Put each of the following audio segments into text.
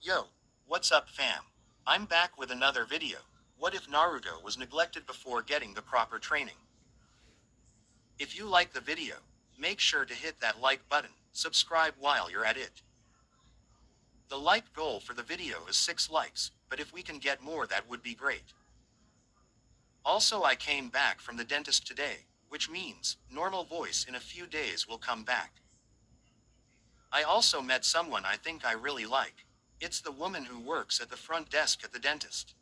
Yo, what's up fam? I'm back with another video. What if Naruto was neglected before getting the proper training? If you like the video, make sure to hit that like button, subscribe while you're at it. The like goal for the video is 6 likes, but if we can get more that would be great. Also I came back from the dentist today, which means, normal voice in a few days will come back. I also met someone I think I really like. It's the woman who works at the front desk at the dentist.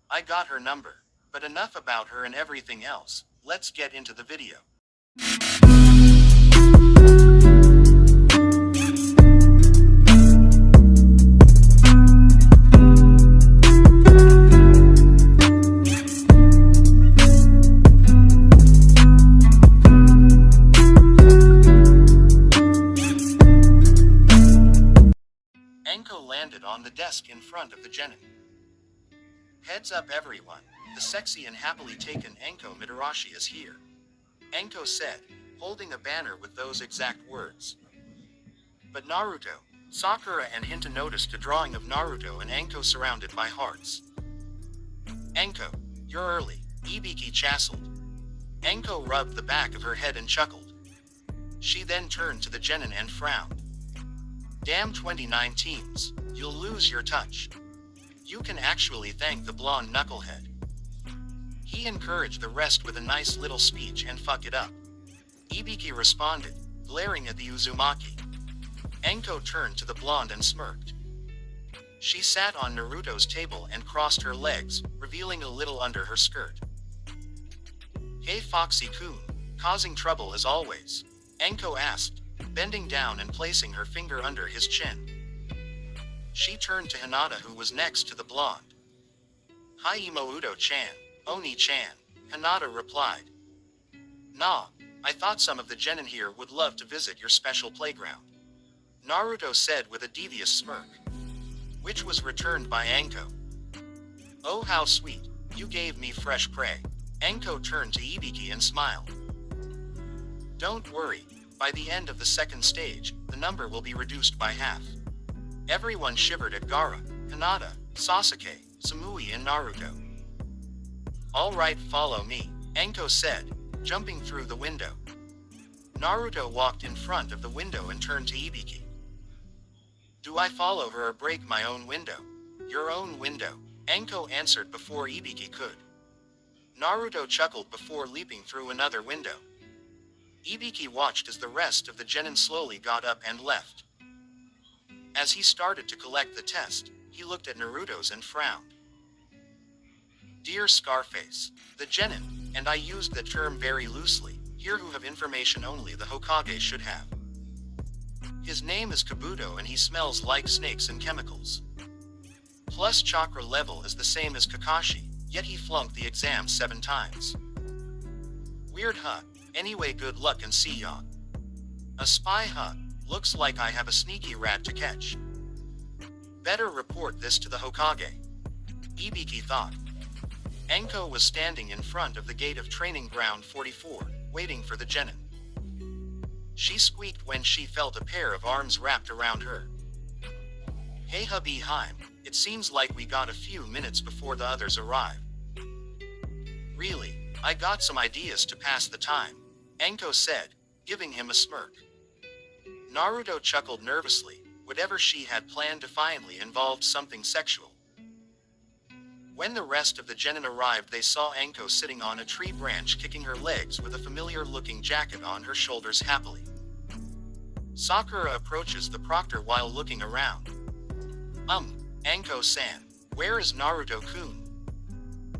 I got her number. But enough about her and everything else, let's get into the video. Enko landed on the desk in front of the Genin. Heads up everyone, the sexy and happily taken Enko Mitarashi is here. Enko said, holding a banner with those exact words. But Naruto, Sakura and Hinta noticed a drawing of Naruto and Enko surrounded by hearts. Enko, you're early, Ibiki chastled. Enko rubbed the back of her head and chuckled. She then turned to the Genin and frowned. Damn 29 teams, you'll lose your touch. You can actually thank the blonde knucklehead. He encouraged the rest with a nice little speech and fuck it up. Ibiki responded, glaring at the Uzumaki. Enko turned to the blonde and smirked. She sat on Naruto's table and crossed her legs, revealing a little under her skirt. Hey Foxy-kun, causing trouble as always? Enko asked, bending down and placing her finger under his chin. She turned to Hinata who was next to the blonde. Hi Imouto-chan, Oni-chan, Hinata replied. Nah, I thought some of the genin here would love to visit your special playground. Naruto said with a devious smirk. Which was returned by Enko. Oh how sweet, you gave me fresh prey. Enko turned to Ibiki and smiled. Don't worry, by the end of the second stage, the number will be reduced by half. Everyone shivered at Gaara, Hinata, Sasuke, Samui and Naruto. Alright follow me, Enko said, jumping through the window. Naruto walked in front of the window and turned to Ibiki. Do I follow her or break my own window? Your own window, Enko answered before Ibiki could. Naruto chuckled before leaping through another window. Ibiki watched as the rest of the genin slowly got up and left. As he started to collect the test, he looked at Naruto's and frowned. Dear Scarface, the genin, and I used the term very loosely, here who have information only the Hokage should have. His name is Kabuto and he smells like snakes and chemicals. Plus chakra level is the same as Kakashi, yet he flunked the exam 7 times. Weird huh? Anyway good luck and see ya. A spy huh? Looks like I have a sneaky rat to catch. Better report this to the Hokage. Ibiki thought. Enko was standing in front of the gate of training ground 44, waiting for the genin. She squeaked when she felt a pair of arms wrapped around her. Hey hubby Heim, it seems like we got a few minutes before the others arrive. Really, I got some ideas to pass the time, Enko said, giving him a smirk. Naruto chuckled nervously, whatever she had planned defiantly involved something sexual. When the rest of the genin arrived they saw Enko sitting on a tree branch kicking her legs with a familiar-looking jacket on her shoulders happily. Sakura approaches the proctor while looking around. Enko-san, where is Naruto-kun?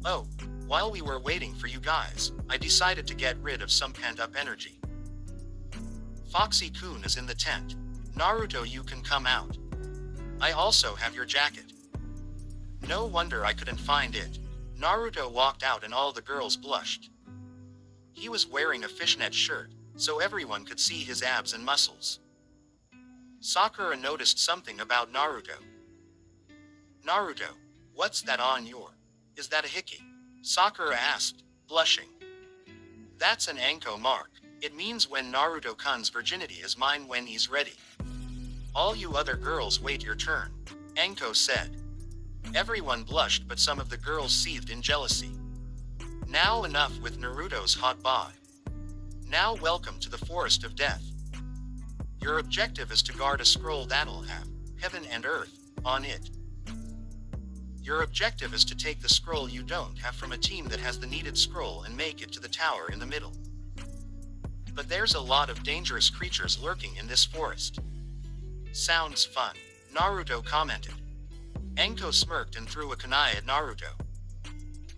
Oh, while we were waiting for you guys, I decided to get rid of some pent-up energy. Foxy-kun is in the tent. Naruto you can come out. I also have your jacket. No wonder I couldn't find it. Naruto walked out and all the girls blushed. He was wearing a fishnet shirt, so everyone could see his abs and muscles. Sakura noticed something about Naruto. Naruto, what's that on your? Is that a hickey? Sakura asked, blushing. That's an Enko mark. It means when Naruto-kun's virginity is mine when he's ready. All you other girls wait your turn, Enko said. Everyone blushed, but some of the girls seethed in jealousy. Now enough with Naruto's hot bod. Now welcome to the Forest of Death. Your objective is to guard a scroll that'll have heaven and earth on it. Your objective is to take the scroll you don't have from a team that has the needed scroll and make it to the tower in the middle. But there's a lot of dangerous creatures lurking in this forest. Sounds fun, Naruto commented. Enko smirked and threw a kunai at Naruto.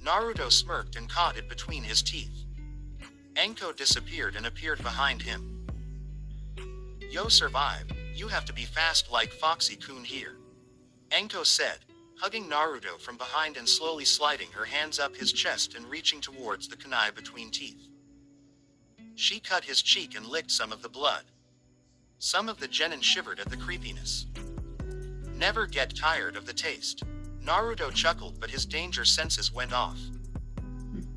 Naruto smirked and caught it between his teeth. Enko disappeared and appeared behind him. Yo, survive, you have to be fast like Foxy-kun here, Enko said, hugging Naruto from behind and slowly sliding her hands up his chest and reaching towards the kunai between teeth. She cut his cheek and licked some of the blood. Some of the genin shivered at the creepiness. Never get tired of the taste. Naruto chuckled, but his danger senses went off.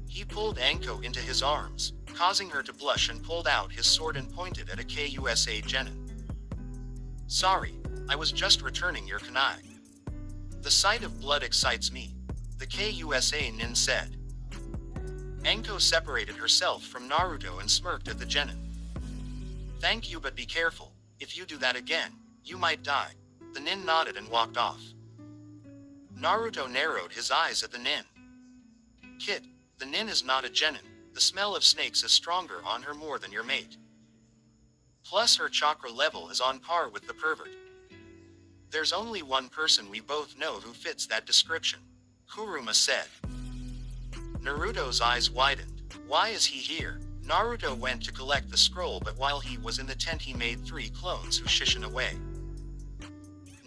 He pulled Enko into his arms, causing her to blush, and pulled out his sword and pointed at a KUSA genin. Sorry, I was just returning your kunai. The sight of blood excites me, the KUSA nin said. Enko separated herself from Naruto and smirked at the genin. Thank you, but be careful. If you do that again, you might die. The nin nodded and walked off. Naruto narrowed his eyes at the nin. Kid, the nin is not a genin. The smell of snakes is stronger on her more than your mate. Plus her chakra level is on par with the pervert. There's only one person we both know who fits that description, Kuruma said. Naruto's eyes widened. Why is he here? Naruto went to collect the scroll, but while he was in the tent he made 3 clones who shishin away.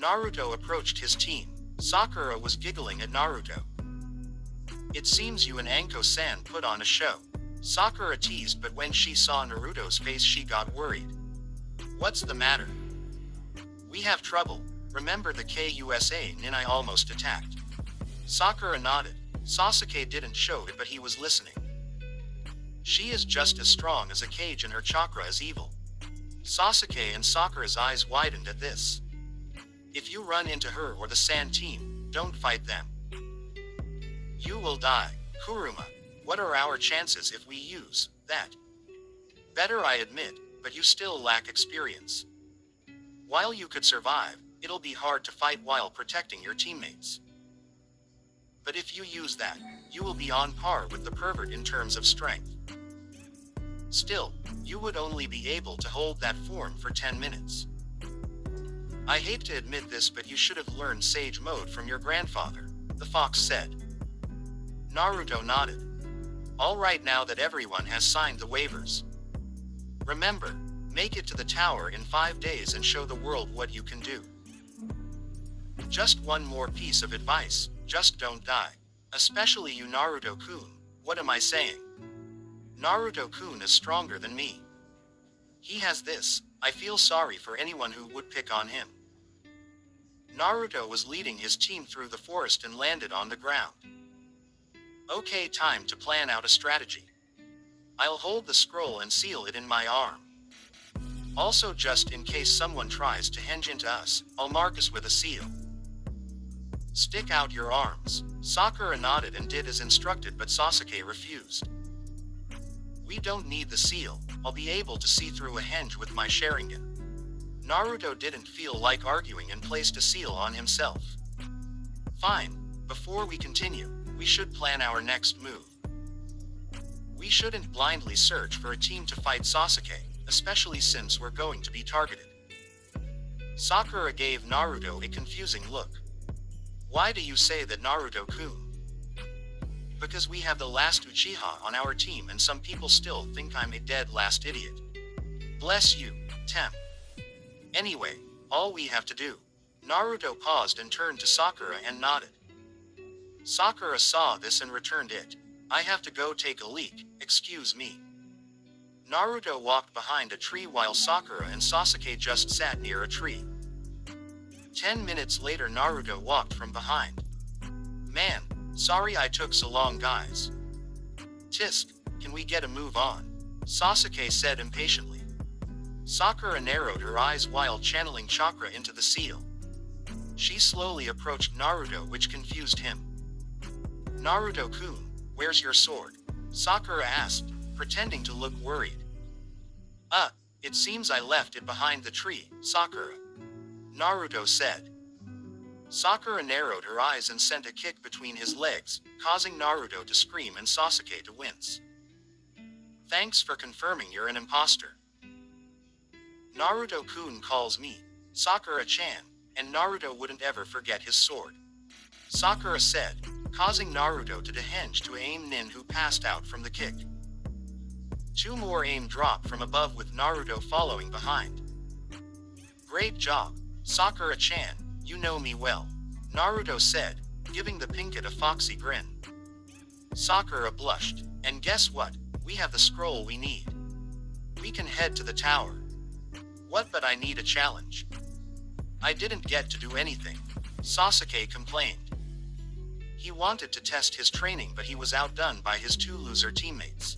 Naruto approached his team. Sakura was giggling at Naruto. It seems you and Anko-san put on a show, Sakura teased, but when she saw Naruto's face she got worried. What's the matter? We have trouble. Remember the KUSA nin I almost attacked? Sakura nodded. Sasuke didn't show it, but he was listening. She is just as strong as a cage and her chakra is evil. Sasuke and Sakura's eyes widened at this. If you run into her or the Sand team, don't fight them. You will die. Kuruma, what are our chances if we use that? Better, I admit, but you still lack experience. While you could survive, it'll be hard to fight while protecting your teammates. But if you use that, you will be on par with the pervert in terms of strength. Still, you would only be able to hold that form for 10 minutes. I hate to admit this, but you should have learned Sage Mode from your grandfather, the fox said. Naruto nodded. All right, now that everyone has signed the waivers. Remember, make it to the tower in 5 days and show the world what you can do. Just one more piece of advice, just don't die. Especially you, Naruto-kun. What am I saying? Naruto-kun is stronger than me. He has this. I feel sorry for anyone who would pick on him. Naruto was leading his team through the forest and landed on the ground. Okay, time to plan out a strategy. I'll hold the scroll and seal it in my arm. Also, just in case someone tries to henge into us, I'll mark us with a seal. Stick out your arms. Sakura nodded and did as instructed, but Sasuke refused. We don't need the seal. I'll be able to see through a henge with my Sharingan. Naruto didn't feel like arguing and placed a seal on himself. Fine. Before we continue, we should plan our next move. We shouldn't blindly search for a team to fight Sasuke, especially since we're going to be targeted. Sakura gave Naruto a confusing look. Why do you say that, Naruto-kun? Because we have the last Uchiha on our team and some people still think I'm a dead last idiot. Bless you, Tem. Anyway, all we have to do. Naruto paused and turned to Sakura and nodded. Sakura saw this and returned it. I have to go take a leak, excuse me. Naruto walked behind a tree while Sakura and Sasuke just sat near a tree. 10 minutes later, Naruto walked from behind. Man, sorry I took so long, guys. Tisk, can we get a move on? Sasuke said impatiently. Sakura narrowed her eyes while channeling chakra into the seal. She slowly approached Naruto, which confused him. Naruto-kun, where's your sword? Sakura asked, pretending to look worried. It seems I left it behind the tree, Sakura. Naruto said. Sakura narrowed her eyes and sent a kick between his legs, causing Naruto to scream and Sasuke to wince. Thanks for confirming you're an imposter. Naruto-kun calls me Sakura-chan, and Naruto wouldn't ever forget his sword. Sakura said, causing Naruto to dehenge to aim nin who passed out from the kick. 2 more aim drop from above with Naruto following behind. Great job, Sakura-chan, you know me well, Naruto said, giving the pinkett a foxy grin. Sakura blushed, and guess what, we have the scroll we need. We can head to the tower. What, but I need a challenge. I didn't get to do anything, Sasuke complained. He wanted to test his training, but he was outdone by his 2 loser teammates.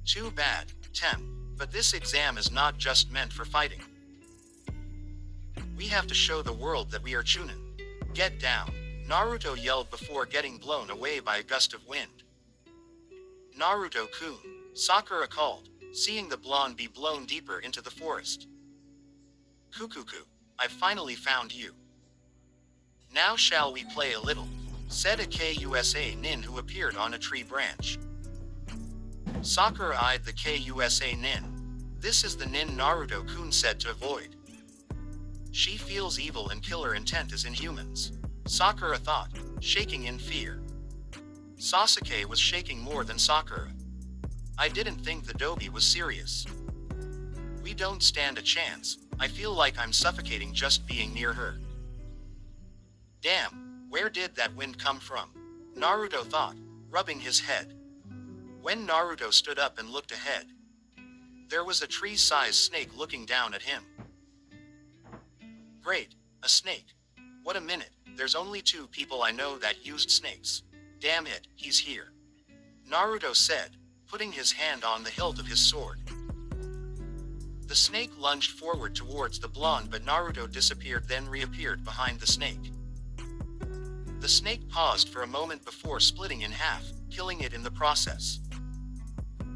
Too bad, Tem, but this exam is not just meant for fighting. We have to show the world that we are Chunin. Get down, Naruto yelled before getting blown away by a gust of wind. Naruto-kun, Sakura called, seeing the blonde be blown deeper into the forest. Kukuku, I finally found you. Now shall we play a little, said a KUSA nin who appeared on a tree branch. Sakura eyed the KUSA nin. This is the nin Naruto-kun said to avoid. She feels evil and killer intent is in humans, Sakura thought, shaking in fear. Sasuke was shaking more than Sakura. I didn't think the Dobi was serious. We don't stand a chance, I feel like I'm suffocating just being near her. Damn, where did that wind come from? Naruto thought, rubbing his head. When Naruto stood up and looked ahead, there was a tree-sized snake looking down at him. Great, a snake. What a minute, there's only 2 people I know that used snakes. Damn it, he's here. Naruto said, putting his hand on the hilt of his sword. The snake lunged forward towards the blonde, but Naruto disappeared then reappeared behind the snake. The snake paused for a moment before splitting in half, killing it in the process.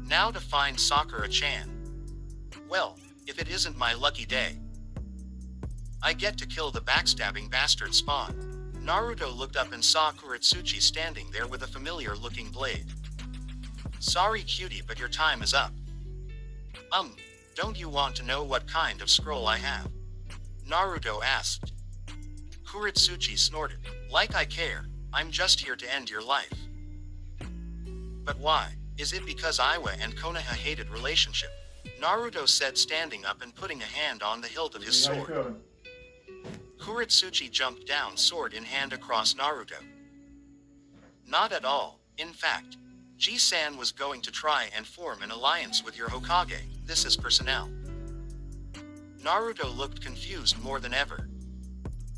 Now to find Sakura-chan. Well, if it isn't my lucky day. I get to kill the backstabbing bastard spawn. Naruto looked up and saw Kuretsuchi standing there with a familiar-looking blade. Sorry cutie, but your time is up. Don't you want to know what kind of scroll I have? Naruto asked. Kuretsuchi snorted. Like I care, I'm just here to end your life. But why? Is it because Iwa and Konoha hated relationship? Naruto said, standing up and putting a hand on the hilt of his sword. Kuretsuchi jumped down, sword in hand, across Naruto. Not at all. In fact, Ji-san was going to try and form an alliance with your Hokage. This is personnel. Naruto looked confused more than ever.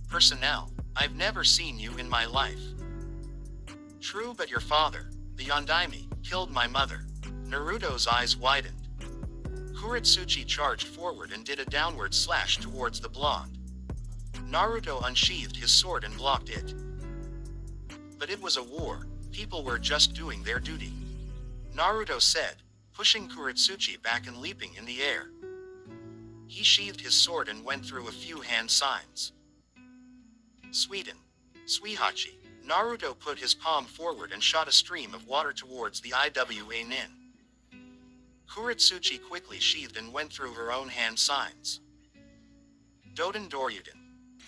Personnel? I've never seen you in my life. True, but your father, the Yondaime, killed my mother. Naruto's eyes widened. Kuretsuchi charged forward and did a downward slash towards the blonde. Naruto unsheathed his sword and blocked it. But it was a war. People were just doing their duty. Naruto said, pushing Kuretsuchi back and leaping in the air. He sheathed his sword and went through a few hand signs. Sweden. Suihachi. Naruto put his palm forward and shot a stream of water towards the Iwa nin. Kuretsuchi quickly sheathed and went through her own hand signs. Doden Doryuden.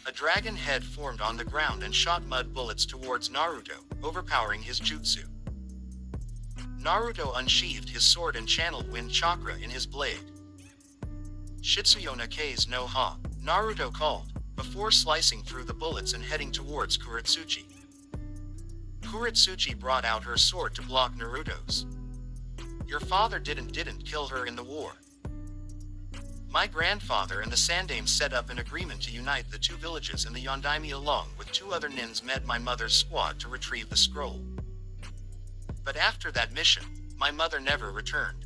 A dragon head formed on the ground and shot mud bullets towards Naruto, overpowering his jutsu. Naruto unsheathed his sword and channeled wind chakra in his blade. Shitsuyona K's no ha, Naruto called, before slicing through the bullets and heading towards Kuretsuchi. Kuretsuchi brought out her sword to block Naruto's. Your father didn't kill her in the war. My grandfather and the Sandaime set up an agreement to unite the 2 villages, and the Yondaime along with 2 other nins met my mother's squad to retrieve the scroll. But after that mission, my mother never returned.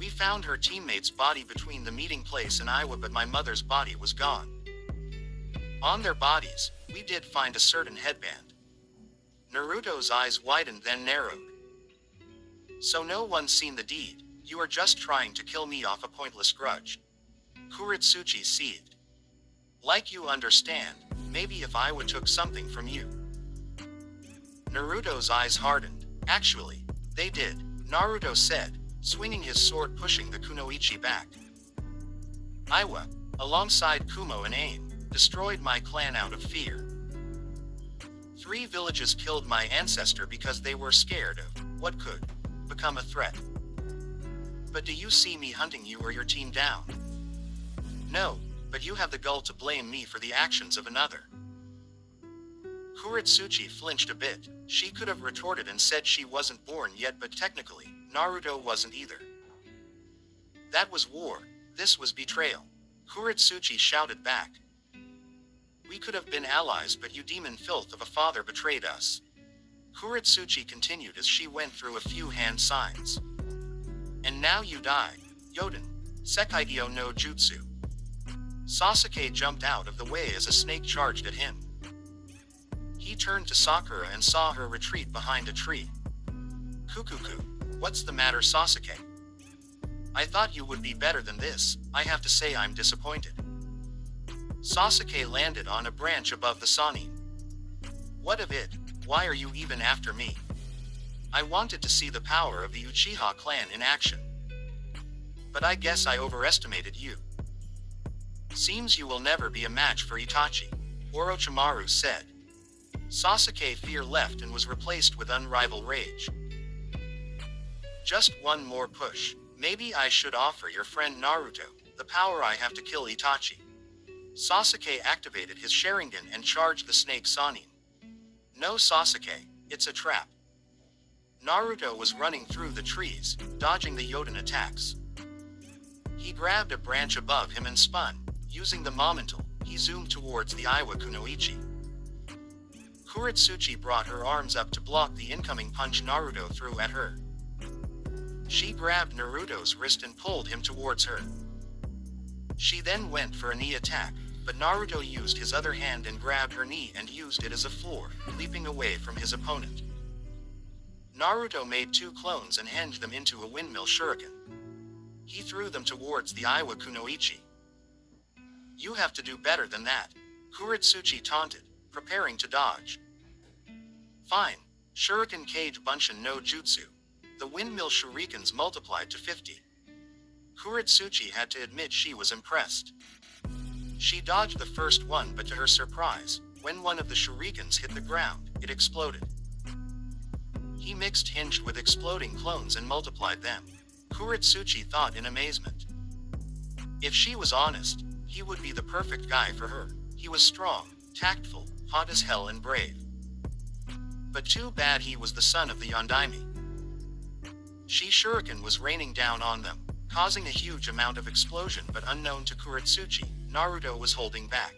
We found her teammate's body between the meeting place and Iowa, but my mother's body was gone. On their bodies, we did find a certain headband. Naruto's eyes widened, then narrowed. So no one's seen the deed, you are just trying to kill me off a pointless grudge. Kuretsuchi seethed. Like you understand, maybe if Iowa took something from you. Naruto's eyes hardened. Actually, they did, Naruto said, swinging his sword, pushing the kunoichi back. Iowa, alongside Kumo and Ain, destroyed my clan out of fear. 3 villages killed my ancestor because they were scared of what could become a threat. But do you see me hunting you or your team down? No, but you have the gall to blame me for the actions of another. Kuretsuchi flinched a bit. She could have retorted and said she wasn't born yet, but technically, Naruto wasn't either. That was war. This was betrayal. Kuretsuchi shouted back. We could have been allies, but you demon filth of a father betrayed us. Kuretsuchi continued as she went through a few hand signs. And now you die. Yoden. Sekaidio no Jutsu. Sasuke jumped out of the way as a snake charged at him. He turned to Sakura and saw her retreat behind a tree. Kukuku. What's the matter, Sasuke? I thought you would be better than this. I have to say I'm disappointed. Sasuke landed on a branch above the Sannin. What of it? Why are you even after me? I wanted to see the power of the Uchiha clan in action. But I guess I overestimated you. Seems you will never be a match for Itachi, Orochimaru said. Sasuke fear left and was replaced with unrivaled rage. Just one more push. Maybe I should offer your friend Naruto the power I have to kill Itachi. Sasuke activated his Sharingan and charged the snake Sannin. No, Sasuke, it's a trap. Naruto was running through the trees, dodging the Yoden attacks. He grabbed a branch above him and spun. Using the momental, he zoomed towards the Iwa Kunoichi. Kuretsuchi brought her arms up to block the incoming punch Naruto threw at her. She grabbed Naruto's wrist and pulled him towards her. She then went for a knee attack, but Naruto used his other hand and grabbed her knee and used it as a floor, leaping away from his opponent. Naruto made 2 clones and hinged them into a windmill shuriken. He threw them towards the Iwa Kunoichi. You have to do better than that, Kuretsuchi taunted, preparing to dodge. Fine, Shuriken Kage Bunshin no Jutsu. The windmill shurikens multiplied to 50. Kuretsuchi had to admit she was impressed. She dodged the first one, but to her surprise, when one of the shurikens hit the ground, it exploded. He mixed hinged with exploding clones and multiplied them. Kuretsuchi thought in amazement. If she was honest, he would be the perfect guy for her. He was strong, tactful, hot as hell and brave. But too bad he was the son of the Yondaime. She shuriken was raining down on them, causing a huge amount of explosion, but unknown to Kuretsuchi, Naruto was holding back.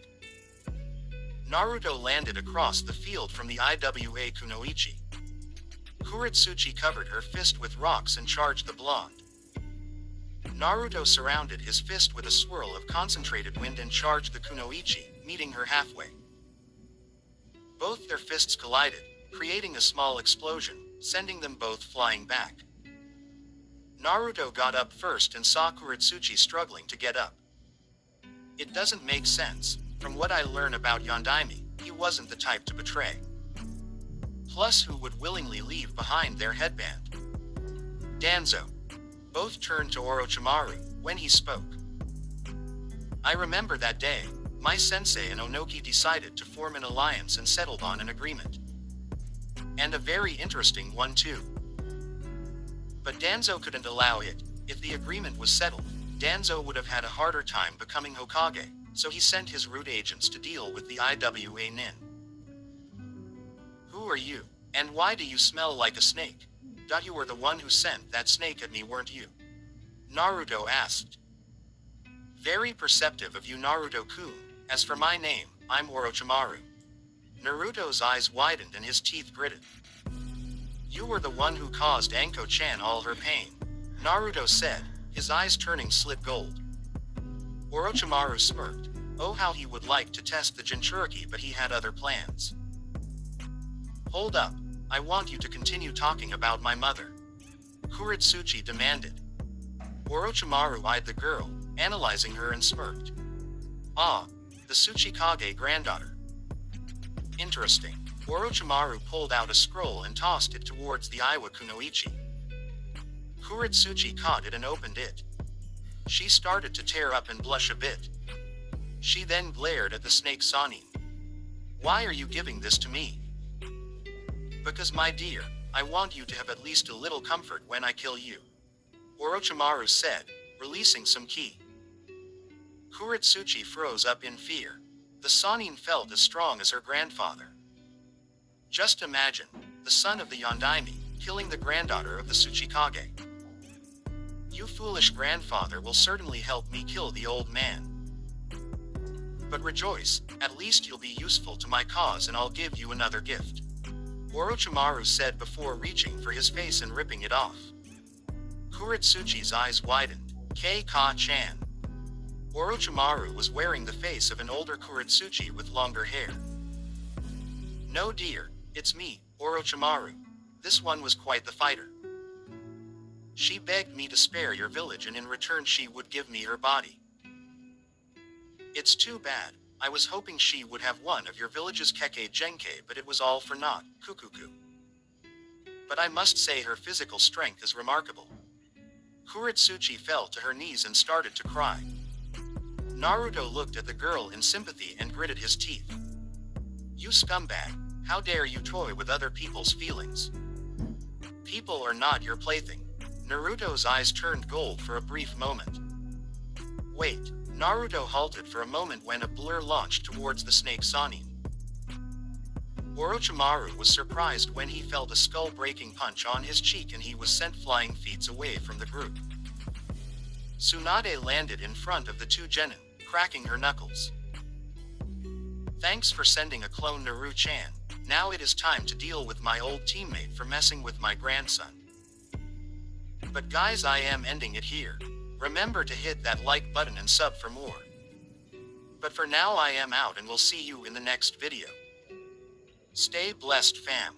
Naruto landed across the field from the Iwa Kunoichi. Kuretsuchi covered her fist with rocks and charged the blonde. Naruto surrounded his fist with a swirl of concentrated wind and charged the kunoichi, meeting her halfway. Both their fists collided, creating a small explosion, sending them both flying back. Naruto got up first and saw Kuretsuchi struggling to get up. It doesn't make sense. From what I learn about Yondaime, he wasn't the type to betray. Plus, who would willingly leave behind their headband? Danzo. Both turned to Orochimaru when he spoke. I remember that day. My sensei and Onoki decided to form an alliance and settled on an agreement. And a very interesting one too. But Danzo couldn't allow it. If the agreement was settled, Danzo would have had a harder time becoming Hokage, so he sent his root agents to deal with the Iwa Nin. Who are you? And why do you smell like a snake? You were the one who sent that snake at me, weren't you? Naruto asked. Very perceptive of you, Naruto-kun. As for my name, I'm Orochimaru. Naruto's eyes widened and his teeth gritted. You were the one who caused Anko-chan all her pain, Naruto said, his eyes turning slit gold. Orochimaru smirked. Oh, how he would like to test the Jinchuriki, but he had other plans. Hold up, I want you to continue talking about my mother, Kuretsuchi demanded. Orochimaru eyed the girl, analyzing her and smirked. Ah, the Tsuchikage granddaughter. Interesting. Orochimaru pulled out a scroll and tossed it towards the Iwa Kunoichi. Kuretsuchi caught it and opened it. She started to tear up and blush a bit. She then glared at the snake Sanin. Why are you giving this to me? Because, my dear, I want you to have at least a little comfort when I kill you, Orochimaru said, releasing some ki. Kuretsuchi froze up in fear. The Sanin felt as strong as her grandfather. Just imagine, the son of the Yondaime, killing the granddaughter of the Tsuchikage. You foolish grandfather will certainly help me kill the old man. But rejoice, at least you'll be useful to my cause and I'll give you another gift, Orochimaru said before reaching for his face and ripping it off. Kuretsuchi's eyes widened. Ka-chan. Orochimaru was wearing the face of an older Kuretsuchi with longer hair. No dear, it's me, Orochimaru. This one was quite the fighter. She begged me to spare your village and in return she would give me her body. It's too bad, I was hoping she would have one of your village's Kekkei Genkei, but it was all for naught, Kukuku. But I must say her physical strength is remarkable. Kuretsuchi fell to her knees and started to cry. Naruto looked at the girl in sympathy and gritted his teeth. You scumbag, how dare you toy with other people's feelings? People are not your plaything. Naruto's eyes turned gold for a brief moment. Wait, Naruto halted for a moment when a blur launched towards the snake Sanin. Orochimaru was surprised when he felt a skull-breaking punch on his cheek and he was sent flying feet away from the group. Tsunade landed in front of the two genin, cracking her knuckles. Thanks for sending a clone, Naru-chan. Now it is time to deal with my old teammate for messing with my grandson. But guys, I am ending it here. Remember to hit that like button and sub for more. But for now I am out and we'll see you in the next video. Stay blessed, fam.